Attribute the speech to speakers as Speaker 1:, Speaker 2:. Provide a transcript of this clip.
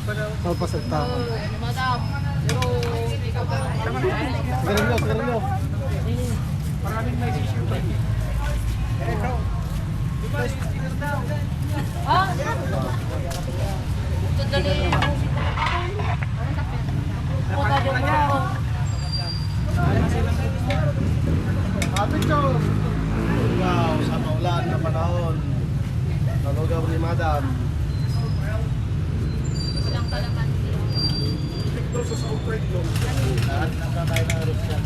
Speaker 1: Palpasagtahan.
Speaker 2: Madam. Pero, ikaw ka.
Speaker 1: Sigarilyo, sigarilyo.
Speaker 3: Maraming may issue.
Speaker 2: Ah? Ito dali. Puta din mo.
Speaker 1: Happy Chow! Wow, sa maulan na panahon. Nalugaw ni Madam.
Speaker 2: Ilang kalamansi.
Speaker 1: Lahat ng kamay na rin siya.